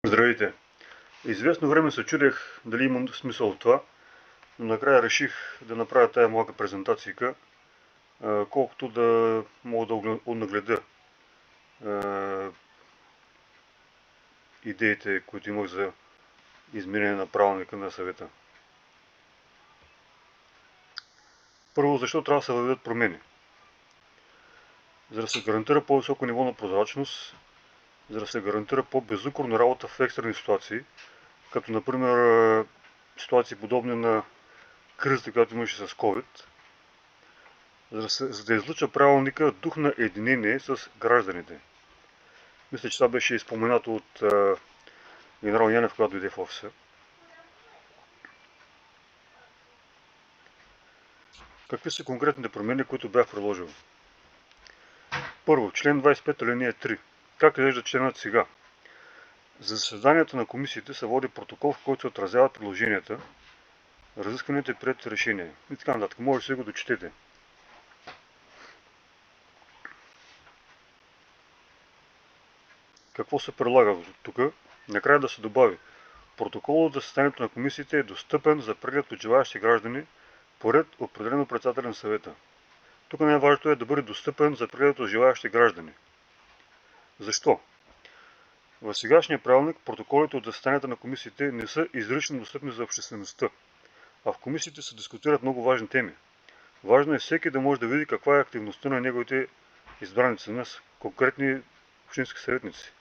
Здравейте! Известно време се чудех дали имам смисъл в това, но накрая реших да направя тая малка презентацийка, колкото да мога да нагледя идеите, които имах за изменение на правилника на съвета. Първо, защо трябва да се въведат промени? За да се гарантира по-високо ниво на прозрачност, за да се гарантира по-безукорна работа в екстрени ситуации, като например ситуации подобни на кризата, която имаше с COVID, за да излъча правилника дух на единение с гражданите. Мисля, че това беше изпоменато от генерал Янев, когато дойде в офиса. Какви са конкретните промени, които бях предложил? Първо, член 25 алинея 3. Как изглежда членът сега? За заседанията на комисиите се води протокол, в който се отразяват предложенията, разискванията и приетите решения. И така нататък. Може да си го дочетете. Какво се предлага тук? Накрая да се добави: протоколът за заседанието на комисиите е достъпен за преглед от желаящи граждани по ред, определен от председателя на съвета. Тук най-важното е да бъде достъпен за преглед от желаящи граждани. Защо? В сегашния правилник протоколите от заседанията на комисиите не са изрично достъпни за обществеността, а в комисиите се дискутират много важни теми. Важно е всеки да може да види каква е активността на неговите избраници, на конкретни общински съветници.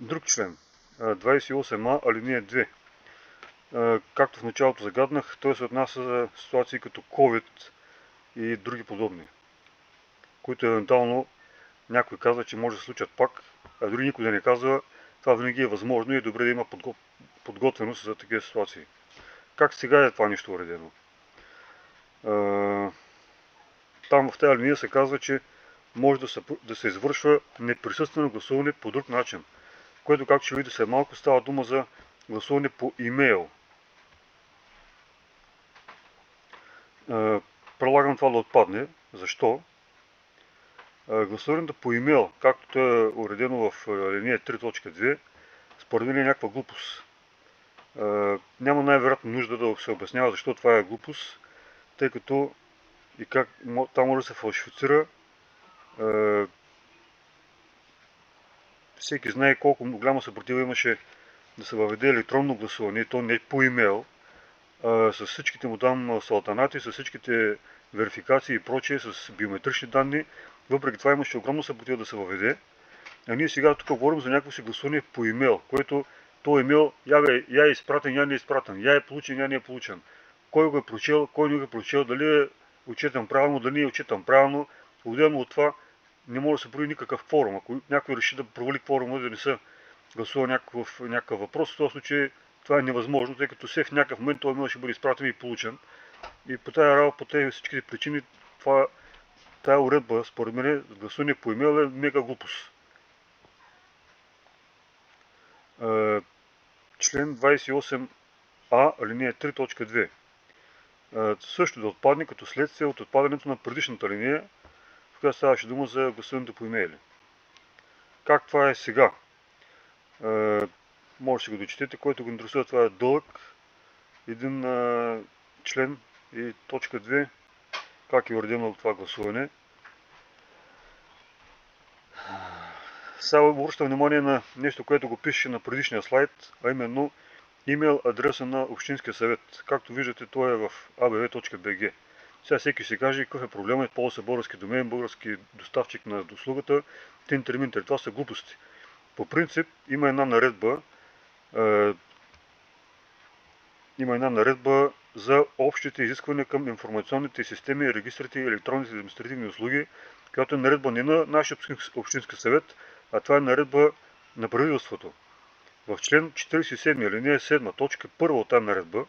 Друг член, 28а, алинея 2. Както в началото загаднах, той се отнася за ситуации като COVID и други подобни, които евентуално някой казва, че може да се случат пак, а дори никой да не казва, това винаги е възможно и е добре да има подготвеност за такива ситуации. Как сега е това нещо уредено? Там в тази алинея се казва, че може да се извършва неприсъствено гласуване по друг начин, което, както ще видите след малко, става дума за гласуване по имейл. Предлагам това да отпадне. Защо? Гласуването по имейл, както е уредено в алинея 3.2, според мен е някаква глупост. Няма най-вероятно нужда да се обяснява защо това е глупост, тъй като и как там може да се фалшифицира. Всеки знае колко голяма съпротива имаше да се въведе електронно гласуване, и то не по имейл, с всичките му там салтанати, с всичките верификации и прочее, с биометрични данни. Въпреки това имаше огромно съпротива да се въведе. А ние сега тук говорим за някакво си гласуване по имейл, което този имейл я е изпратен, я не е изпратен, я е получен, я не е получен. Кой го е прочел, кой не го е прочел, дали е отчетен правилно, дали не е отчетен правилно. Отделно от това не може да се брои никакъв кворум. Ако някой реши да провали кворума, да не се гласува някакъв въпрос, в този случай това е невъзможно, тъй като все в някакъв момент този имейл ще бъде изпратен и получен. И по тази работа, по тези всичките причини, тая уредба, според мен, гласуване по имейл е мега глупост. Член 28а, алинея 3.2. Също да отпадне като следствие от отпадането на предишната алинея, в която ставаше дума за гласуването по имейли. Как това е сега? Може да го дочетете, който го интересува, това е дълъг един член и точка 2, как е уредено това гласуване. Сега обръщам внимание на нещо, което го пише на предишния слайд, а именно имейл адреса на Общинския съвет. Както виждате, той е в abv.bg. Сега всеки си каже какъв е проблемът, ползва се български домен, български доставчик на услугата, тинтер-минтер. Това са глупости. По принцип има една наредба за общите изисквания към информационните системи, регистрите и електронните административни услуги, която е наредба не на нашия Общински съвет, а това е наредба на правителството. В член 47, алинея 7, точка 1 от тази наредба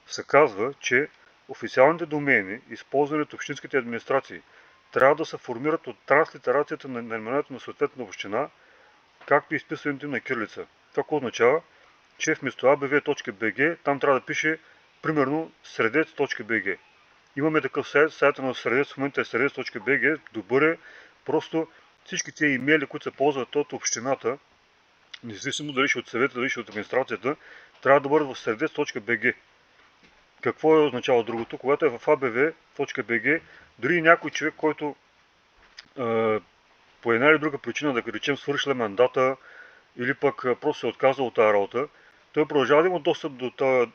се казва, че официалните домейни, използвани от общинските администрации, трябва да се формират от транслитерацията на наименованието на съответната община, както и изписването им на кирилица. Това означава, че вместо abv.bg там трябва да пише примерно средец.bg. Имаме такъв сайт, сайта на Средец в момента е средец.bg, добър е, просто всички тези имейли, които се ползват от общината, независимо дали ще от съвета, дали ще от администрацията, трябва да бъдат в средец.bg. Какво е означава другото? Когато е в abv.bg, дори и някой човек, който по една или друга причина, да речем, свършил мандата или пък просто се отказва от тази работа, той продължава да има достъп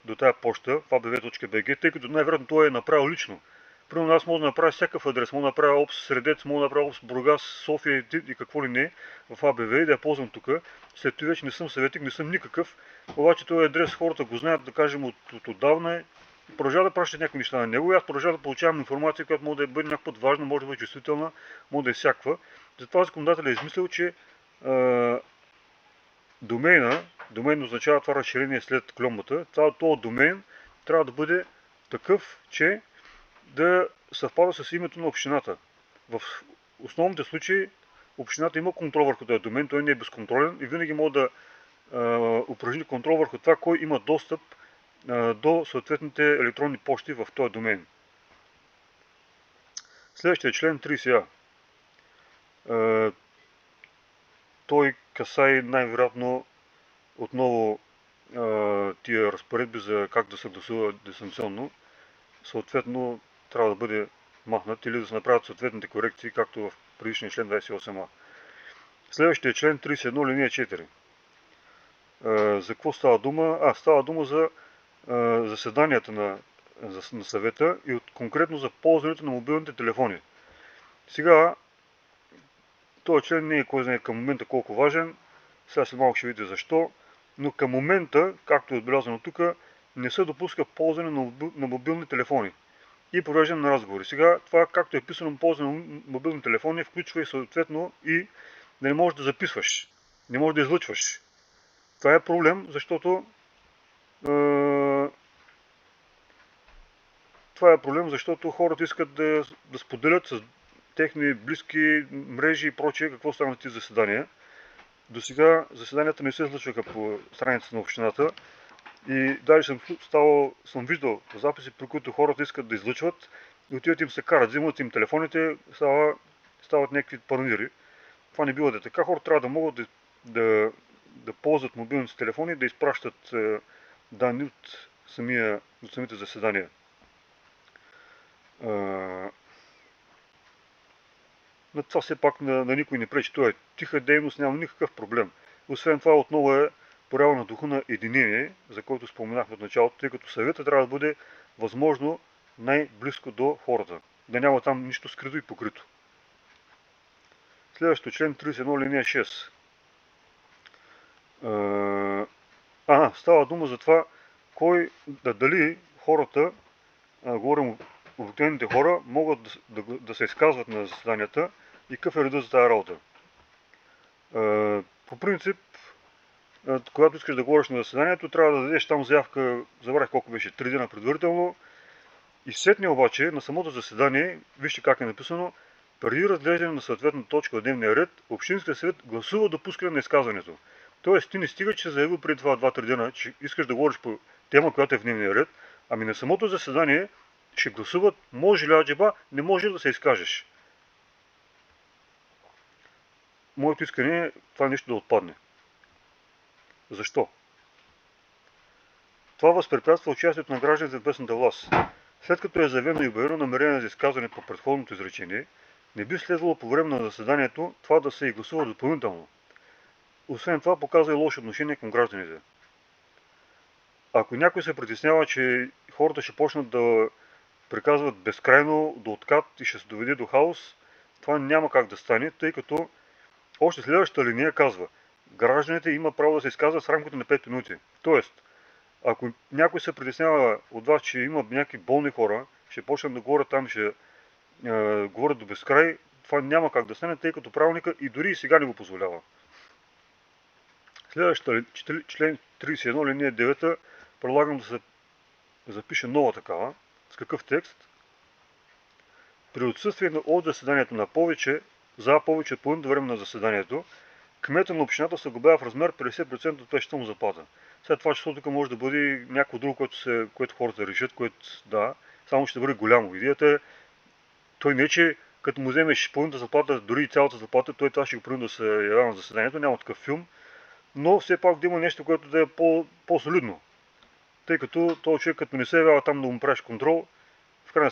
до тази почта в abv.bg, тъй като най-вероятно той е направил лично. Примерно аз мога да направя всякакъв адрес, мога да направя опс Средец, мога да направя опс Бургас, София и какво ли не в ABV и да я ползвам тук. След това вече не съм съветник, не съм никакъв, обаче този адрес хората го знаят, да кажем, от отдавна и продължава да пращат някакви неща на него и аз продължавам да получавам информация, която може да бъде някакъв път важна, може да бъде чувствителна, може да е всякаква. Затова законодателят е измислил, че домен означава това разширение след клонбата, този домен трябва да бъде такъв, че да съвпада с името на общината. В основните случаи общината има контрол върху този домен, той не е безконтролен и винаги може да упражни контрол върху това, кой има достъп до съответните електронни почти в този домен. Следващия член 30а. Той касае най-вероятно отново тия разпоредби за как да се гласува дистанционно. Съответно трябва да бъде махнат или да се направят съответните корекции, както в предишния член 28а. Следващия член 31 линия 4. За какво става дума? Става дума за заседанията на съвета и конкретно за ползването на мобилните телефони. Сега, този член не е кой знае към момента колко важен, сега след малко ще видите защо, но към момента, както е отбелязано тук, не се допуска ползване на мобилни телефони и провеждане на разговори. Сега това, както е писано, ползване на мобилни телефони, включва и съответно и да не можеш да записваш, не можеш да излъчваш. Това е проблем, защото хората искат да споделят с техни близки мрежи и прочее какво става на тези заседания. До сега заседанията не се излъчваха по страницата на общината и даже съм виждал записи, при които хората искат да излъчват и отиват им се карат, взимат им телефоните, стават някакви панаири. Това не бива да е така. Хората трябва да могат да ползват мобилните телефони, да изпращат данни от самите заседания. Но това все пак на никой не пречи. Това е тиха дейност, няма никакъв проблем. Освен това отново е проява на духа на единение, за който споменахме от началото, тъй като съвета трябва да бъде възможно най-близко до хората. Да няма там нищо скрито и покрито. Следващото член 31 линия 6. Става дума за това, дали хората, говорим обикновените хора, могат да се изказват на заседанията и какъв е редът за тази работа. По принцип, когато искаш да говориш на заседанието, трябва да дадеш там заявка, забравих колко беше, 3 дена предварително. И сетне обаче на самото заседание, вижте как е написано, преди разглеждане на съответната точка от дневния ред, Общинският съвет гласува допускане на изказването. Тоест ти не стига, че заявил преди това 2-3 дена, че искаш да говориш по тема, която е в дневния ред, ами на самото заседание ще гласуват, може ли аджеба, не може да се изкажеш. Моето искане е това нещо да отпадне. Защо? Това възпрепятства участието на гражданите в местната власт. След като е заявено и обявено намерение за изказване по предходното изречение, не би следвало по време на заседанието това да се и гласува допълнително. Освен това показва и лошо отношение към гражданите. Ако някой се притеснява, че хората ще почнат да приказват безкрайно до откат и ще се доведе до хаос, това няма как да стане, тъй като още следващата линия казва, гражданите имат право да се изказват в рамките на 5 минути. Тоест, ако някой се притеснява от вас, че има някакви болни хора, ще почнат да говорят там, ще говорят до безкрай, това няма как да стане, тъй като правилника и дори и сега не го позволява. Следващата член 31 линия 9 предлагам да се запише нова такава. С какъв текст? При отсъствие от заседанието на повече от половината време на заседанието, кмета на общината се глобява в размер 50% от печата му заплата. След това число тук може да бъде някакво друго, което хората решат, само ще бъде голямо. Идеята е, той не че като му вземеш половината заплата, дори и цялата заплата, той това ще го принуди да се явява на заседанието, няма такъв филм. но все пак да има нещо, което да е по-солидно. Тъй като този човек, като не се явява там да му правиш контрол, в крайна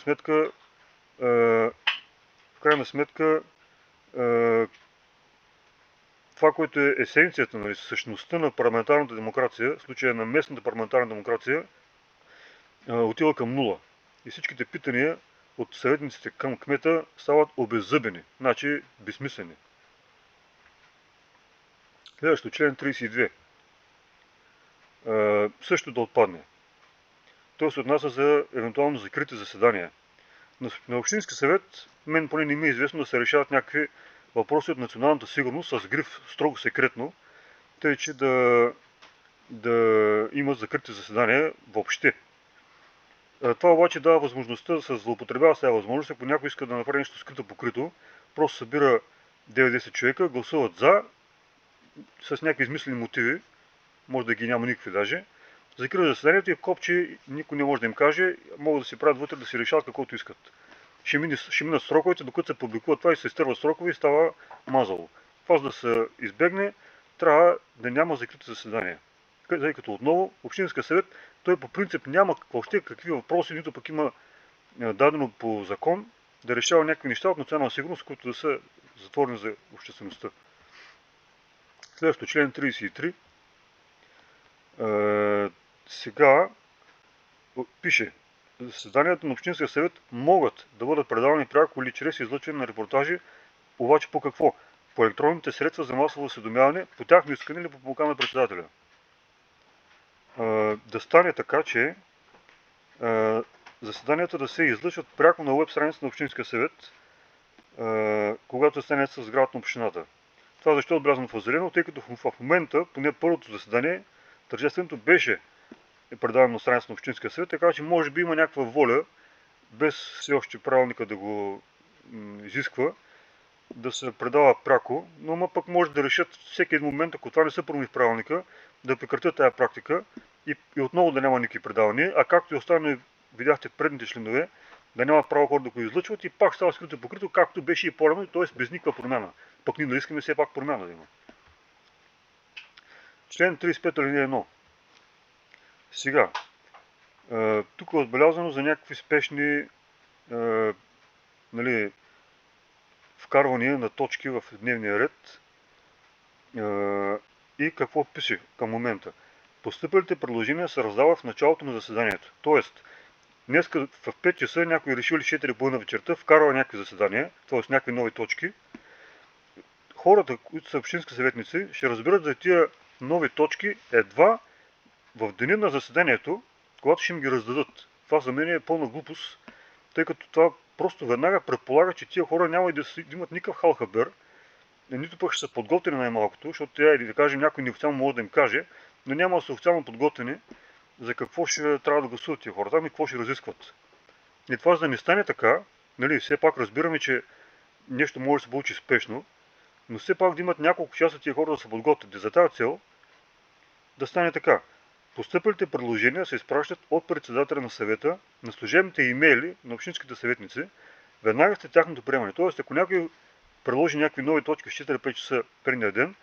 сметка, това, което е есенцията, нали, същността на парламентарната демокрация, в случая на местната парламентарна демокрация, отива към нула. И всичките питания от съветниците към кмета стават обеззъбени, значи безсмислени. Следващо, член 32. Също да отпадне. Той се отнася за евентуално закрити заседания. На Общински съвет, мен поне не ми е известно да се решават някакви въпроси от националната сигурност с гриф строго секретно, тъй че да има закрити заседания въобще. Това обаче дава възможността да се злоупотребява с тази възможност, ако някой иска да направи нещо скрито покрито, просто събира 9-10 човека, гласуват за, с някакви измислени мотиви, може да ги няма никакви даже, закриват заседанието и в копче никой не може да им каже, могат да си правят вътре, да си решават каквото искат. Ще минат сроковете, докато се публикува това и се изтърват срокове и става мазало. Това, за да се избегне, трябва да няма закрити заседания. Тъй като отново Общинския съвет, той по принцип няма въобще какви въпроси, нито пък има дадено по закон да решава някакви неща от национална сигурност, които да са затворени за обществеността. Следващо, член 33. Сега пише: заседанията на Общинския съвет могат да бъдат предавани пряко или чрез излъчване на репортажи, обаче по какво? По електронните средства за масово осведомяване, по тяхно искане или по покана на председателя. Да стане така, че заседанията да се излъчват пряко на уеб страницата на Общинския съвет, когато заседанията са в сградата на общината. Това защо е отбелязано в зелено, тъй като в момента, поне първото заседание, тържественото беше предадено на страницата на Общинския съвет, така че може би има някаква воля, без все още правилника да го изисква, да се предава пряко, но пък може да решат всеки един момент, ако това не се промени в правилника, да прекратят тази практика и отново да няма никакви предавания, а както и останали видяхте в предните членове, да нямат право хора да го излъчват и пак става скрито покрито, както беше и по-рано, т.е. без никаква промяна. Пък ние да искаме все пак промяна да има. Член 35 алинея 1. Сега, тук е отбелязано за някакви спешни вкарвания на точки в дневния ред и какво пише към момента. Постъпилите предложения се раздават в началото на заседанието. Тоест, днес в 5 часа някой решил ли 4:30 вечерта, вкарва някакви заседания, т.е. някакви нови точки. Хората, които са общински съветници, ще разберат за тия нови точки едва в деня на заседанието, когато ще им ги раздадат. Това за мен е пълна глупост, тъй като това просто веднага предполага, че тия хора няма и да имат никакъв халхабер, нито пък ще са подготвени най-малкото, защото тя, или да кажем, някой неофициално може да им каже, но няма да са официално подготвени за какво ще трябва да гласуват тия хора там и какво ще разискват. И това, за да не стане така, все пак разбираме, че нещо може да се получи спешно, но все пак да имат няколко часа тия хора да се подготвят. И за тази цел да стане така. Постъпилите предложения се изпращат от председателя на съвета на служебните имейли на общинските съветници веднага след тяхното приемане. Тоест, ако някой предложи някакви нови точки в 4-5 часа предния ден,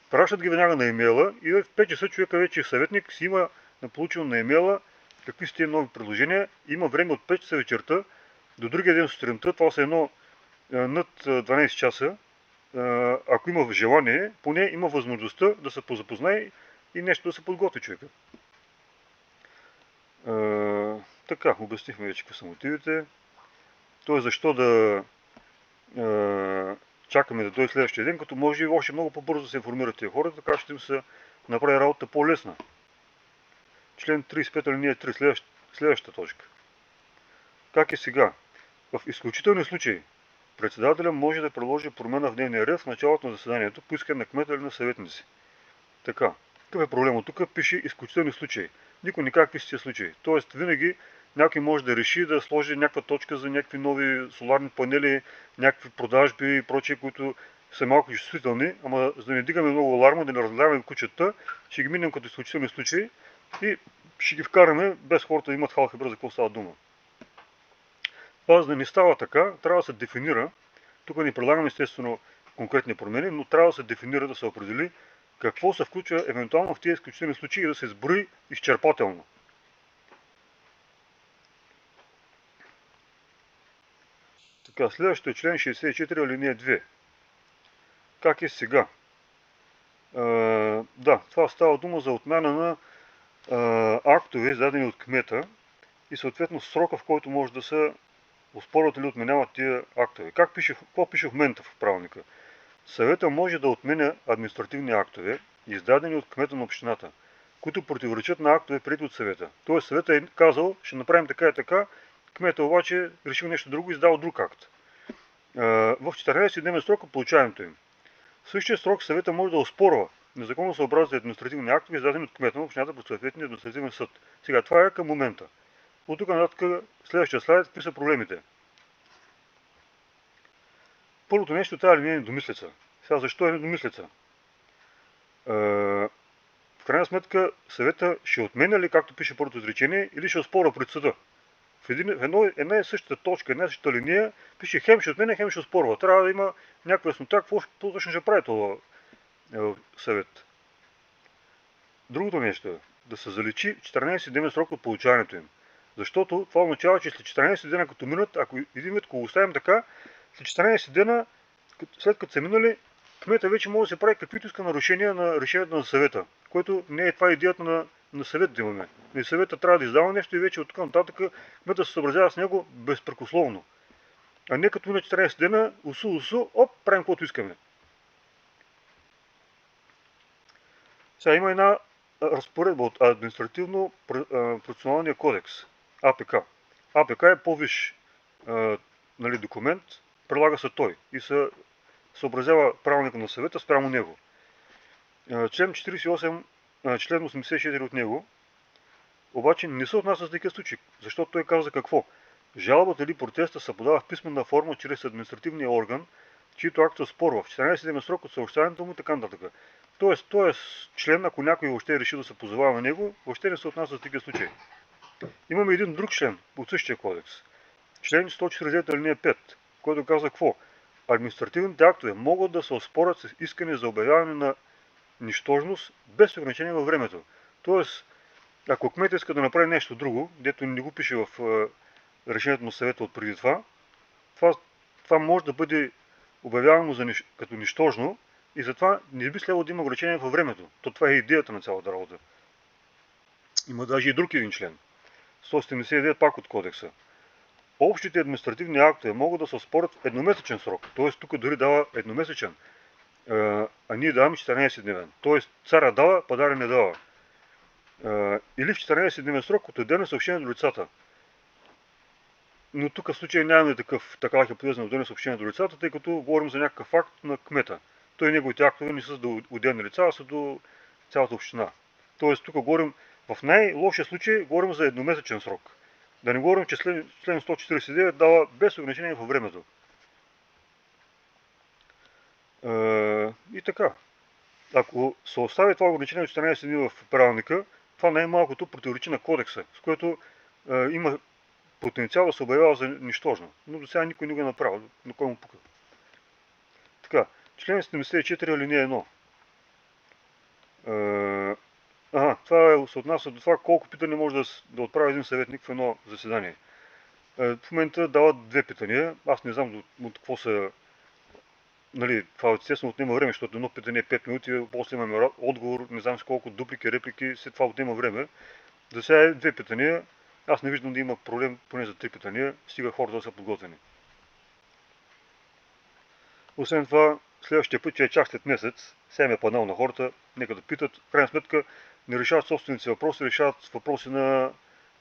пращат ги веднага на имейла и в 5 часа човека вече е съветник, си има получено на имейла какви са тези нови предложения, има време от 5 часа вечерта до другия ден сутринта, това са над 12 часа, ако има желание, поне има възможността да се позапознае и нещо да се подготви човека. Така, обяснихме вече какви са мотивите. Тоест, защо да чакаме да дойде следващия ден, като може и още много по-бързо да се информират тези хора, така ще им се направи работа по-лесна. Член 35 алинея 3, следващата точка. Как е сега? В изключителни случаи председателя може да предложи промяна в дневния ред в началото на заседанието по искане на кмета или на съветници. Така, какъв е проблемът? Тук пише изключителни случаи. Никой не казва какви са тези случаи. Тоест, винаги някой може да реши да сложи някаква точка за някакви нови соларни панели, някакви продажби и прочие, които са малко чувствителни, ама за да не дигаме много аларма, да не разгледаме кучета, ще ги минем като изключителни случаи и ще ги вкараме без хората да имат халхабер за какво става дума. Това, за да не става така, трябва да се дефинира. Тук не предлагаме естествено конкретни промени, но трябва да се дефинира, да се определи какво се включва евентуално в тези изключителни случаи и да се изброи изчерпателно. Така, следващото е член 64, алинея 2. Как е сега? Да, това става дума за отмяна на актове, издадени от кмета и съответно срока, в който може да се оспорват или отменяват тия актове. Какво пише в момента в правилника? Съвета може да отменя административни актове, издадени от кмета на общината, които противоречат на актове, приети от съвета. Тоест съвета е казал, ще направим така и така, кмета обаче решил нещо друго и издал друг акт. В 14-дневен срок от получаването им. В същия срок съвета може да оспорва незаконосъобразни административни актове, издадени от кмета на общината пред съответния административен съд. Сега, това е към момента. От тук нататък, следващия слайд, какви са проблемите? Първото нещо, тази алинея е недомислица. Сега, защо е недомислица? В крайна сметка, съвета ще отменя ли, както пише първото изречение, или ще оспорва пред съда? В една и същата точка, една и същата линия, пише хем ще отменя, хем ще оспорва. Трябва да има някаква яснота, какво точно ще прави това съвет. Другото нещо е да се заличи 14-дневен срок от получаването им. Защото това означава, че след 14 дена като минат, ако един вид го оставим така, след 14 дена, след като са минали, кмета вече може да се прави каквито иска нарушения на решението на съвета, което не е това идеята на съвет да имаме. И съвета трябва да издава нещо и вече от тук нататък кмета се съобразява с него безпрекословно. А не като на 14 дена, усу, правим каквото искаме. Сега има една разпоредба от административно-процесуалния кодекс, АПК. АПК е по-висш документ, прилага се той и се съобразява правилника на съвета спрямо него. Член 48, член 84 от него, обаче не се отнася за такива случаи, защото той казва какво? Жалбата или протеста се подава в писмена форма чрез административния орган, чието акт се оспорва в 14-дневен срок от съобщаването му и така нататък. Тоест, член, ако някой въобще реши да се позовава на него, въобще не се отнася за такива случаи. Имаме един друг член от същия кодекс. Член 149 алинея 5, който казва какво? Административните актове могат да се оспорят с искане за обявяване на нищожност без ограничение във времето. Тоест, ако кмет иска да направи нещо друго, дето не го пише в решението на съвета от преди това може да бъде обявявано като нищожно и затова не би следвало да има ограничение във времето. Това е идеята на цялата работа. Има даже и друг един член. 179 пак от кодекса. Общите административни актове могат да се оспорят в едномесечен срок. Т.е. тук дори дава едномесечен. А ние даваме 14-дневен. Т.е. царя дава, падаря не дава. Или в 14-дневен срок от отделно съобщение до лицата. Но тук в случай нямаме такава хипотеза на отделно съобщение до лицата, тъй като говорим за някакъв факт на кмета. Той и неговите актове не са до отделни лица, а са до цялата община. Тоест тук говорим, в най-лошия случай говорим за едномесечен срок. Да не говорим, че член 149 дава без ограничение във времето. И така. Ако се остави това ограничение от 14 дни в правилника, това най-малкото противоречи на кодекса, с което има потенциал да се обявява за нищожно. Но до сега никой не го е направил, на кой му пука. Така, член 74 алинея 1. Това се отнася до това колко питания може да отправи един съветник в едно заседание. В момента дават две питания. Аз не знам от какво са. Това естествено отнема време, защото едно питане е 5 минути, после имаме отговор, не знам с колко дуплики, реплики, след това отнема време. За сега е две питания. Аз не виждам да има проблем поне за 3 питания, стига хората да са подготвени. Освен това, следващия път, че е чак след месец, сега е паднал на хората, нека да питат. В крайна сметка не решават собствените въпроси, решават въпроси на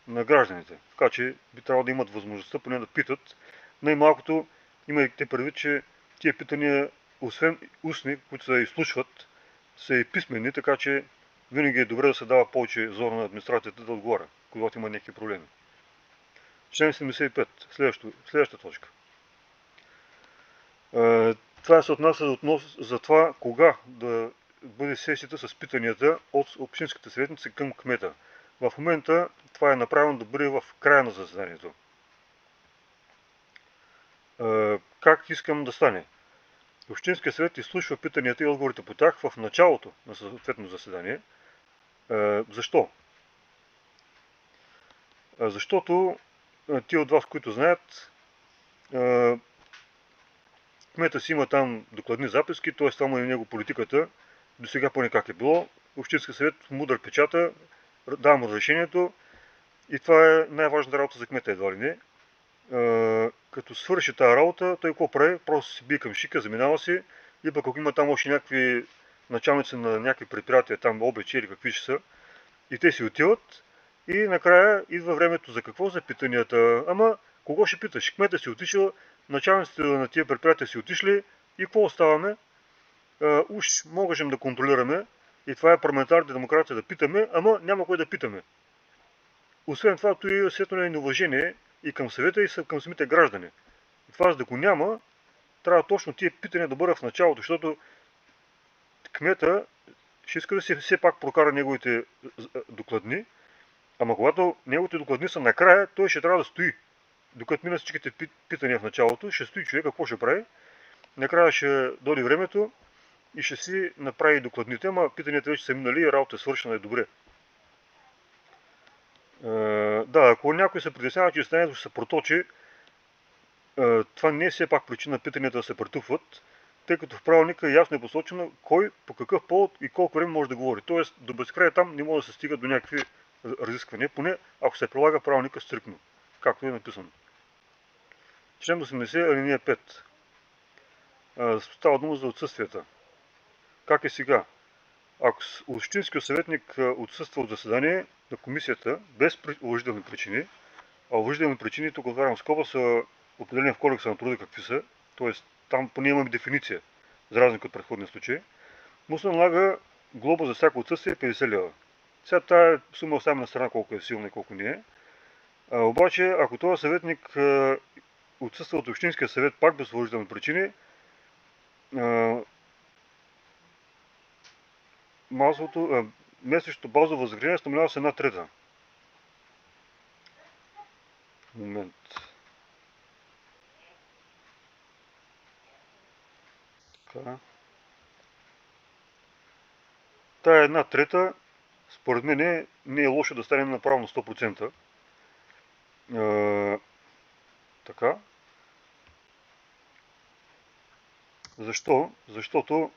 гражданите. Така че би трябвало да имат възможността поне да питат. Най-малкото имайте предвид, че тия питания, освен устни, които се изслушват, са и писмени, така че винаги е добре да се дава повече зона на администрацията да отговаря, когато има някакви проблеми. Член 75. Следващата точка. Това се отнася за това кога да бъде сесията с питанията от общинските съветници към кмета. В момента това е направено да бъде в края на заседанието. Как искам да стане? Общинския съвет изслушва питанията и отговорите по тях в началото на съответно заседание. Защо? Защото тия от вас, които знаят, кмета си има там докладни записки, т.е. там е него политиката, до сега поне как е било. Общинския съвет мудър печата, дава му разрешението и това е най-важната работа за кмета, едва ли не. Като свърши тази работа, той какво прави? Просто си бие към шика, заминава си и пък ако има там още някакви началници на някакви предприятия, там ОБЧ или какви ще са, и те си отиват и накрая идва времето за какво? За питанията. Ама кого ще питаш? Кмета си отишъл, началниците на тия предприятия си отишли и какво оставаме? Уж можем да контролираме и това е парламентарната демокрация да питаме, ама няма кой да питаме. Освен това, то и сетно е неуважение и към съвета, и към самите граждани. И това, за да го няма, трябва точно тия питания да бъдат в началото, защото кмета ще иска да си все пак прокара неговите докладни, ама когато неговите докладни са накрая, той ще трябва да стои. Докато минат всичките питания в началото, ще стои човек, какво ще прави? Накрая ще дойде времето и ще си направи докладните, ама питанията вече са минали и работа е свършена и добре. Да, ако някой се притеснява, че заседанието ще се проточи, това не е все пак причина питанията да се претупват, тъй като в правилника ясно е посочено кой, по какъв повод и колко време може да говори. Тоест до безкрая там не може да се стига до някакви разисквания, поне ако се прилага правилника стриктно, както е написано. Член 80, алинея 5. Става дума за отсъствията. Как е сега? Ако общинският съветник отсъства от заседание на комисията без уважителни причини, а уважителни причини, тук отварям скоба, са определени в Кодекса на труда какви са, т.е. там поне имаме дефиниция, за разлика от предходния случай, му се налага глоба за всяко отсъствие 50 лева. Сега тая сума оставим на страна колко е силна и колко не е. Обаче, ако този съветник отсъства от общинския съвет пак без уважителни причини, месечното базово възнаграждение се намалява с 1/3. Момент. Така. Тая 1/3, според мен, не е лошо да стане направо на 100%. Така. Защо? Защото,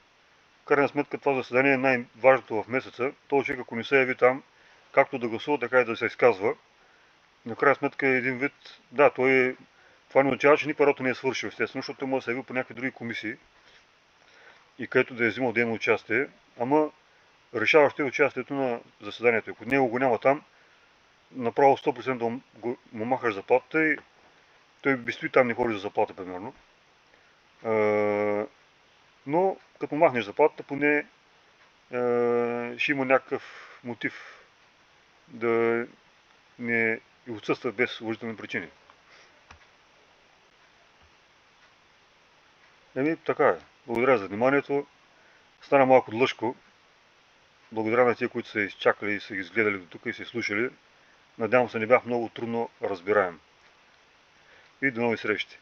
в крайна сметка, това заседание е най-важното в месеца. Този човек, ако не се яви там, както да гласува, така и да се изказва, на крайна сметка е един вид, да, това не означава, че никаква работа не е свършил, естествено, защото той може да се яви по някакви други комисии и където да е взимал дейно участие, ама решаващо е участието на заседанието. Ако него го няма там, направо 100% му махаш заплатата и той би стои там, не ходи за заплата, примерно. Но като махнеш заплатата, поне ще има някакъв мотив да не отсъства без уважителни причини. Така е. Благодаря за вниманието. Стана малко длъжко. Благодаря на тия, които са изчакали и са ги изгледали до тук и са слушали. Надявам се, не бях много трудно разбираем. И до нови срещи!